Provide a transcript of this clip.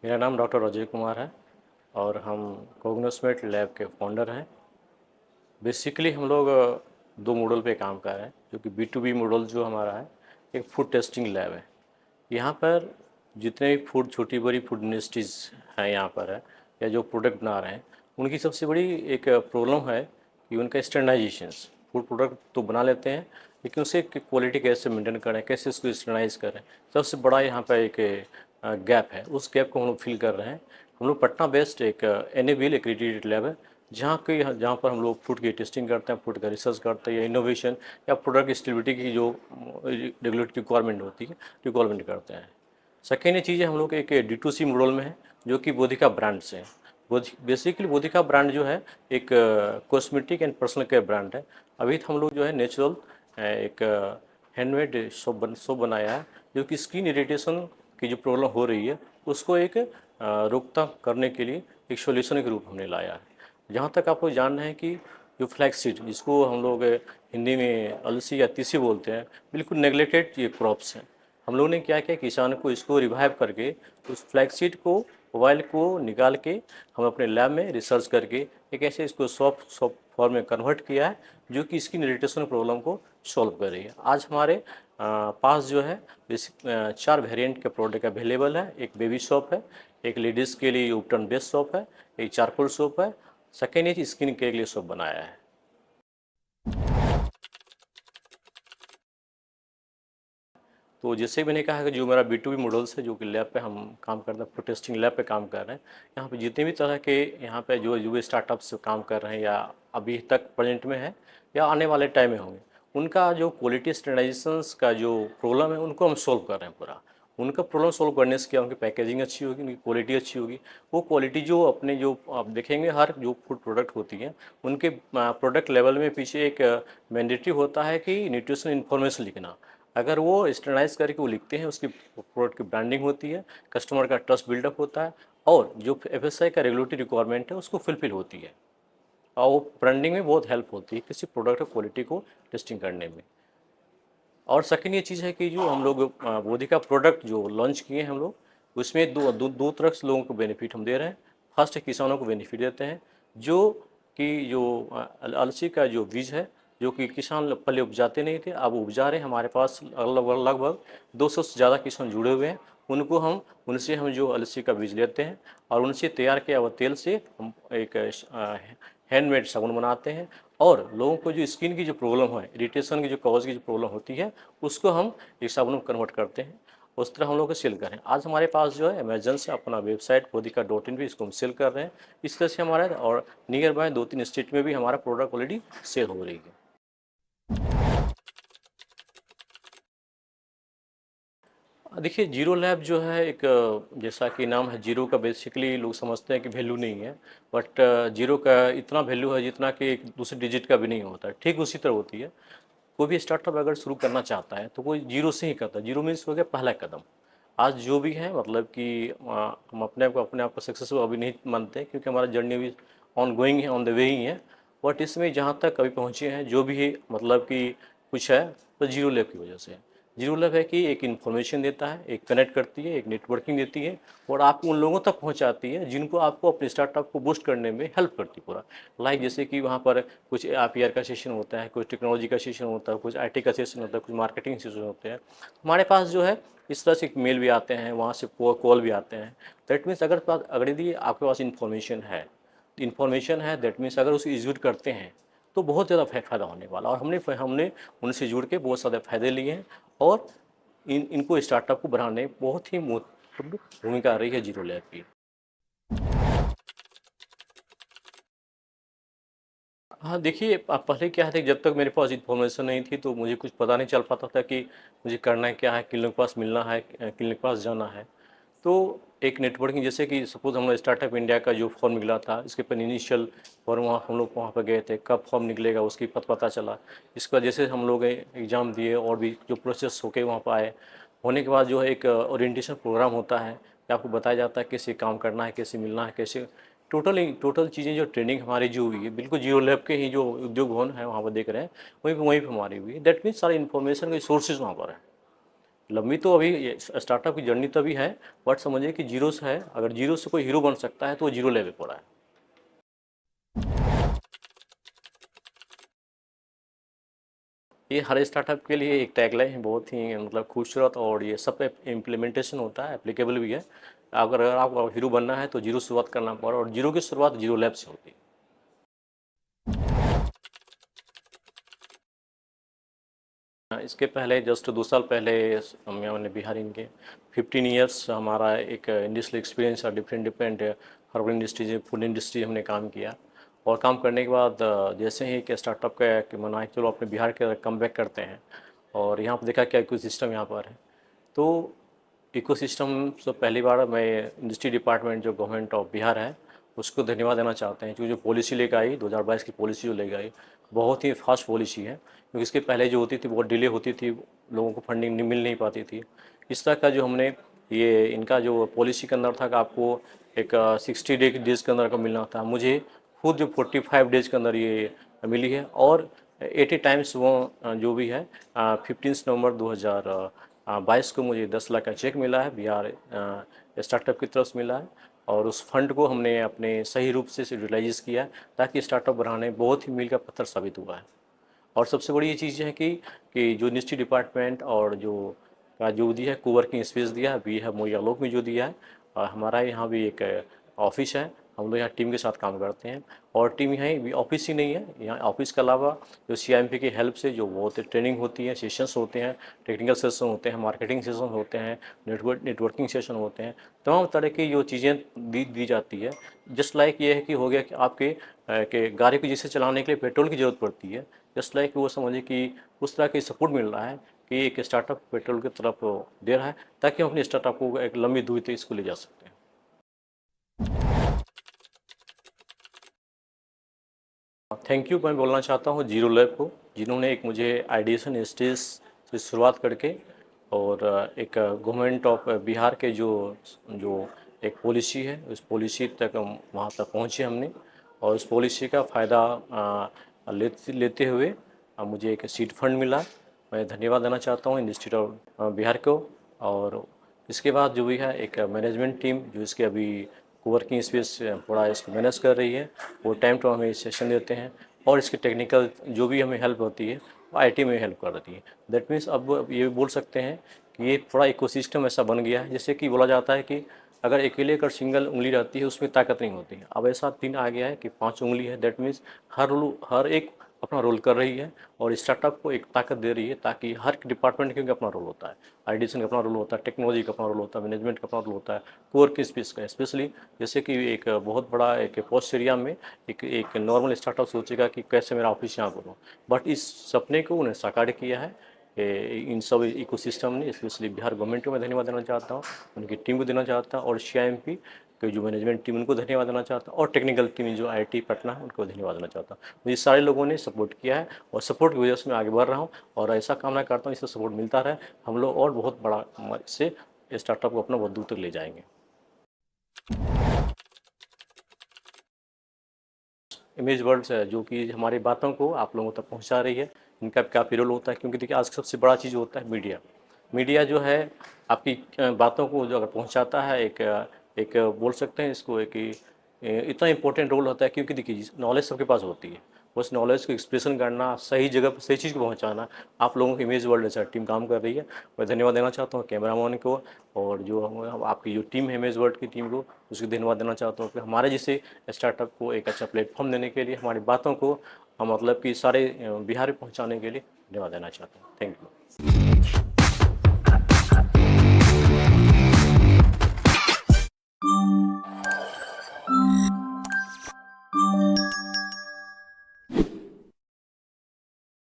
मेरा नाम डॉक्टर अजय कुमार है और हम कोग्नोस्मेट लैब के फाउंडर हैं। बेसिकली हम लोग दो मॉडल पे काम कर रहे हैं, जो कि B2B मॉडल जो हमारा है, एक फूड टेस्टिंग लैब है। यहाँ पर जितने भी फूड छोटी बड़ी फूड इंडस्ट्रीज़ हैं यहाँ पर है, या जो प्रोडक्ट बना रहे हैं, उनकी सबसे बड़ी एक प्रॉब्लम है कि उनका स्टैंडर्डाइजेशंस। फूड प्रोडक्ट तो बना लेते हैं, लेकिन उसे क्वालिटी कैसे मेंटेन करें, कैसे उसको स्टैंडर्डाइज करें, सबसे बड़ा यहाँ पर एक गैप है। उस गैप को हम लोग फिल कर रहे हैं। हम लोग पटना बेस्ड एक NABL एक्रेडिटेड लैब है, जहाँ पर हम लोग फूड की टेस्टिंग करते हैं, फूड का रिसर्च करते हैं, या इनोवेशन या प्रोडक्ट स्टेबिलिटी की जो रेगुलेटरी रिक्वायरमेंट होती है, रिक्वायरमेंट करते हैं। सेकेंड चीज़ है, हम लोग एक D2C मॉडल में है, जो कि बोधिका ब्रांड से है। बेसिकली बोधिका ब्रांड जो है एक cosmetic and personal care brand है। अभी हम लोग जो है नेचुरल एक हैंडमेड सोप बनाया है, जो कि स्किन इरिटेशन की जो प्रॉब्लम हो रही है उसको एक रोकथाम करने के लिए एक सॉल्यूशन के रूप हमने लाया है। जहाँ तक आपको जानना है कि जो फ्लैक्सीड, जिसको हम लोग हिंदी में अलसी या तीसी बोलते हैं, बिल्कुल नेग्लेक्टेड ये क्रॉप्स हैं। हम लोगों ने क्या किया, किसान को इसको रिवाइव करके उस फ्लैक्सीड को, ऑयल को निकाल के हम अपने लैब में रिसर्च करके एक ऐसे इसको सॉफ्ट फॉर्म में कन्वर्ट किया है, जो कि स्किन इरिटेशन प्रॉब्लम को सॉल्व कर रही है। आज हमारे पास जो है बेसिक 4 वेरिएंट के प्रोडक्ट अवेलेबल है। एक बेबी सोप है, एक लेडीज़ के लिए उपटन बेस्ड सोप है, एक चारकोल सोप है, सेकेंड एज स्किन केयर के लिए सोप बनाया है। तो जैसे मैंने कहा कि जो मेरा B2B मॉडल्स है, जो कि लैब पे हम काम करते हैं, फूड टेस्टिंग लैब पे काम कर रहे हैं। यहाँ पे जितने भी तरह के यहाँ पे जो जो स्टार्टअप्स काम कर रहे हैं, या अभी तक प्रेजेंट में है या आने वाले टाइम में होंगे, उनका जो क्वालिटी स्टैंडर्डाइजेशंस का जो प्रॉब्लम है, उनको हम सोल्व कर रहे हैं पूरा। उनका प्रॉब्लम सोल्व करने से क्या, उनकी पैकेजिंग अच्छी होगी, उनकी क्वालिटी अच्छी होगी। वो क्वालिटी जो अपने जो आप देखेंगे, हर जो फूड प्रोडक्ट होती है उनके प्रोडक्ट लेवल में पीछे एक मैंडेटरी होता है कि न्यूट्रिशन इन्फॉर्मेशन लिखना। अगर वो स्टैंडर्डाइज करके वो लिखते हैं, उसकी प्रोडक्ट की ब्रांडिंग होती है, कस्टमर का ट्रस्ट बिल्डअप होता है, और जो FSI का रेगुलेटरी रिक्वायरमेंट है उसको फुलफिल होती है। और वो ब्रांडिंग में बहुत हेल्प होती है किसी प्रोडक्ट की क्वालिटी को टेस्टिंग करने में। और सेकंड ये चीज़ है कि जो हम लोग बोधिका प्रोडक्ट जो लॉन्च किए हैं हम लोग, उसमें दो तरह से लोगों को बेनिफिट हम दे रहे हैं। फर्स्ट किसानों को बेनिफिट देते हैं, जो कि जो अलसी का जो बीज है, जो कि किसान पहले उपजाते नहीं थे, अब उपजा रहे हैं। हमारे पास लगभग लगभग 200 से ज़्यादा किसान जुड़े हुए हैं। उनसे हम जो अलसी का बीज लेते हैं, और उनसे तैयार किया हुआ तेल से हम एक हैंडमेड साबुन बनाते हैं। और लोगों को जो स्किन की जो प्रॉब्लम है, इरिटेशन की जो कॉज की जो प्रॉब्लम होती है, उसको हम एक साबुन में कन्वर्ट करते हैं। उस तरह हम लोग को सेल करें। आज हमारे पास जो है अमेजन से अपना वेबसाइट बोधिका.in पे इसको हम सेल कर रहे हैं। इस तरह से हमारा, और नियर बाय 2-3 स्टेट में भी हमारा प्रोडक्ट ऑलरेडी सेल हो रही है। देखिए, जीरो लैब जो है एक जैसा कि नाम है जीरो का, बेसिकली लोग समझते हैं कि वैल्यू नहीं है, बट जीरो का इतना वैल्यू है जितना कि एक दूसरे डिजिट का भी नहीं होता है। ठीक उसी तरह होती है। कोई भी स्टार्टअप अगर शुरू करना चाहता है तो कोई जीरो से ही करता है। जीरो मीन्स हो गया पहला कदम। आज जो भी है, मतलब कि हम अपने आप को सक्सेसफुल अभी नहीं मानते, क्योंकि हमारा जर्नी अभी ऑन गोइंग है, ऑन द वे ही है। बट इसमें जहाँ तक अभी पहुँचे हैं, जो भी है, मतलब कि कुछ है, तो जीरो लैब की वजह से है। जीरो लैब है कि एक इन्फॉर्मेशन देता है, एक कनेक्ट करती है, एक नेटवर्किंग देती है, और आपको उन लोगों तक पहुंचाती है जिनको आपको अपने स्टार्टअप को बूस्ट करने में हेल्प करती है पूरा। लाइक जैसे कि वहाँ पर कुछ IPR का सेशन होता है, कुछ टेक्नोलॉजी का सेशन होता है, कुछ IT का सेशन होता है, कुछ मार्केटिंग सेशन होते हैं। हमारे पास जो है इस तरह से मेल भी आते हैं, वहाँ से कॉल भी आते हैं। दैट मीन्स अगर यदि आपके पास इन्फॉर्मेशन है, दैट मीन्स अगर उसे एग्जीक्यूट करते हैं तो बहुत ज़्यादा फ़ायदा होने वाला। और हमने हमने उनसे जुड़ के बहुत ज़्यादा फ़ायदे लिए हैं, और इनको स्टार्टअप को बढ़ाने में बहुत ही महत्वपूर्ण भूमिका आ रही है जीरो लैब की। हाँ, देखिए, पहले क्या था कि जब तक मेरे पास इन्फॉर्मेशन नहीं थी तो मुझे कुछ पता नहीं चल पाता था कि मुझे करना है क्या है, क्लिनिक के पास मिलना है, क्लिनिक के पास जाना है। तो एक नेटवर्किंग, जैसे कि सपोज़ हम स्टार्टअप इंडिया का जो फॉर्म निकला था, इसके पर इनिशियल फॉर्म, वहाँ हम लोग वहाँ पर गए थे, कब फॉर्म निकलेगा उसकी पता चला। इसका जैसे हम लोग एग्ज़ाम दिए, और भी जो प्रोसेस होके वहाँ पर आए, होने के बाद जो है एक ओरिएंटेशन प्रोग्राम होता है कि आपको बताया जाता है कैसे काम करना है, कैसे मिलना है, कैसे टोटल चीज़ें जो ट्रेनिंग हमारी जो हुई है, बिल्कुल जीरो लैब के ही जो उद्योग भवन है वहाँ पर देख रहे हैं, वहीं पर हमारी हुई है। दैट मीन्स सारी इन्फॉर्मेशन के सोर्सेज वहाँ पर है। लंबी तो अभी स्टार्टअप की जर्नी तो अभी है, बट समझिए कि जीरो से है। अगर जीरो से कोई हीरो बन सकता है तो वो जीरो लेवल पर है। ये हर स्टार्टअप के लिए एक टैगलाइन है, बहुत ही मतलब खूबसूरत, और ये सब पे इम्प्लीमेंटेशन होता है, एप्लीकेबल भी है। अगर आपको हीरो बनना है तो जीरो से शुरुआत करना पड़ा, और जीरो की शुरुआत जीरो लैब से होती है। इसके पहले जस्ट 2 साल पहले मैंने बिहार इनके 15 ईयर्स हमारा एक इंडस्ट्रियल एक्सपीरियंस है। Different different herbal industries, food industry हमने काम किया। और काम करने के बाद जैसे ही एक स्टार्टअप का कि मना है चलो अपने बिहार के कम बैक करते हैं, और यहाँ पर देखा क्या इकोसिस्टम यहाँ पर है। तो इकोसिस्टम से पहली बार मैं इंडस्ट्री डिपार्टमेंट जो गवर्नमेंट ऑफ बिहार है उसको धन्यवाद देना चाहते हैं, क्योंकि जो पॉलिसी लेकर आई 2022 की पॉलिसी जो लेकर आई बहुत ही फास्ट पॉलिसी है। क्योंकि इसके पहले जो होती थी बहुत डिले होती थी, लोगों को फंडिंग मिल नहीं पाती थी। इस तरह का जो हमने ये इनका जो पॉलिसी के अंदर था कि आपको एक 60 डेज के अंदर का मिलना था, मुझे खुद जो 45 डेज के अंदर ये मिली है। और 80 टाइम्स वो जो भी है 15 नवंबर 2022 को मुझे 10 लाख का चेक मिला है, बिहार स्टार्टअप की तरफ से मिला है। और उस फंड को हमने अपने सही रूप से यूटिलाइज किया है, ताकि स्टार्टअप बढ़ाने बहुत ही मील का पत्थर साबित हुआ है। और सबसे बड़ी ये चीज़ है कि जो इंडस्ट्री डिपार्टमेंट और जो दिया है कोवर्किंग स्पेस दिया है, भी है मोया लोक में जो दिया है। और हमारा यहाँ भी एक ऑफिस है, हम लोग यहाँ टीम के साथ काम करते हैं। और टीम यहाँ भी ऑफिस ही नहीं है, यहाँ ऑफिस के अलावा जो CIMP की हेल्प से जो बहुत ट्रेनिंग होती है, सेशंस होते हैं, टेक्निकल सेशन होते हैं, मार्केटिंग सेशन होते हैं, नेटवर्किंग सेशन होते हैं, तमाम तरह की जो चीज़ें दी जाती है। जस्ट लाइक ये है कि हो गया कि आपके के गाड़ी को जैसे चलाने के लिए पेट्रोल की ज़रूरत पड़ती है, जस्ट लाइक वो समझिए कि उस तरह की सपोर्ट मिल रहा है कि एक स्टार्टअप पेट्रोल की तरफ दे रहा है, ताकि हम अपने स्टार्टअप को एक लंबी दूरी तक इसको ले जा सकते हैं। थैंक यू मैं बोलना चाहता हूँ जीरो लैब को, जिन्होंने एक मुझे आइडिएशन स्टेज से शुरुआत करके और एक गवर्नमेंट ऑफ बिहार के जो जो एक पॉलिसी है उस पॉलिसी तक वहाँ तक पहुँचे हमने। और उस पॉलिसी का फ़ायदा लेते हुए मुझे एक सीड फंड मिला। मैं धन्यवाद देना चाहता हूँ इंस्टीट्यूट ऑफ बिहार को। और इसके बाद जो भी है एक मैनेजमेंट टीम जो इसके अभी कोवर्किंग स्पेस पूरा इसको मैनेज कर रही है, वो टाइम टू हमें सेशन देते हैं। और इसकी टेक्निकल जो भी हमें हेल्प होती है वो IT में हेल्प कर देती है। दैट मीन्स अब ये भी बोल सकते हैं कि ये थोड़ा इकोसिस्टम ऐसा बन गया है, जैसे कि बोला जाता है कि अगर अकेले अगर सिंगल उंगली रहती है उसमें ताकत नहीं होती है। अब ऐसा 3 आ गया है कि 5 उंगली है। दैट मीन्स हर एक अपना रोल कर रही है और स्टार्टअप को एक ताकत दे रही है, ताकि हर डिपार्टमेंट क्योंकि अपना रोल होता है, आइडिएशन का अपना रोल होता है, टेक्नोलॉजी का अपना रोल होता है, मैनेजमेंट का अपना रोल होता है, कोर की स्पेस का स्पेशली। जैसे कि एक बहुत बड़ा एक पोस्ट एरिया में एक नॉर्मल स्टार्टअप सोचेगा कि कैसे मेरा ऑफिस यहाँ करूँ, बट इस सपने को उन्हें साकार किया है इन सब इकोसिस्टम ने। स्पेशली बिहार गवर्नमेंट को मैं धन्यवाद देना चाहता हूँ, उनकी टीम को देना चाहता हूँ, और CIMP के जो मैनेजमेंट टीम उनको धन्यवाद देना चाहता हूँ, और टेक्निकल टीम जो IIT पटना है उनको धन्यवाद देना चाहता हूँ। मुझे सारे लोगों ने सपोर्ट किया है, और सपोर्ट की वजह से मैं आगे बढ़ रहा हूँ। और ऐसा कामना करता हूँ इससे सपोर्ट मिलता रहे, हम लोग और बहुत बड़ा इससे स्टार्टअप को अपना बहुत दूर तक ले जाएंगे। इमेज वर्ल्ड है जो कि हमारी बातों को आप लोगों तक पहुंचा रही है, इनका काफ़ी रोल होता है। क्योंकि देखिए आज सबसे बड़ा चीज़ होता है मीडिया। मीडिया जो है आपकी बातों को जो अगर पहुंचाता है, एक बोल सकते हैं इसको एक इतना इम्पोर्टेंट रोल होता है। क्योंकि देखिए नॉलेज सबके पास होती है, उस नॉलेज को एक्सप्रेशन करना, सही जगह पर सही चीज़ को पहुंचाना, आप लोगों की इमेज वर्ल्ड जैसा टीम काम कर रही है। मैं धन्यवाद देना चाहता हूँ कैमरामैन को, और जो आपकी जो टीम है इमेज वर्ल्ड की टीम को, उसको धन्यवाद देना चाहता हूँ कि हमारे जैसे स्टार्टअप को एक अच्छा प्लेटफॉर्म देने के लिए, हमारी बातों को हम मतलब कि सारे बिहार में पहुँचाने के लिए धन्यवाद देना चाहता हूँ। Thank you.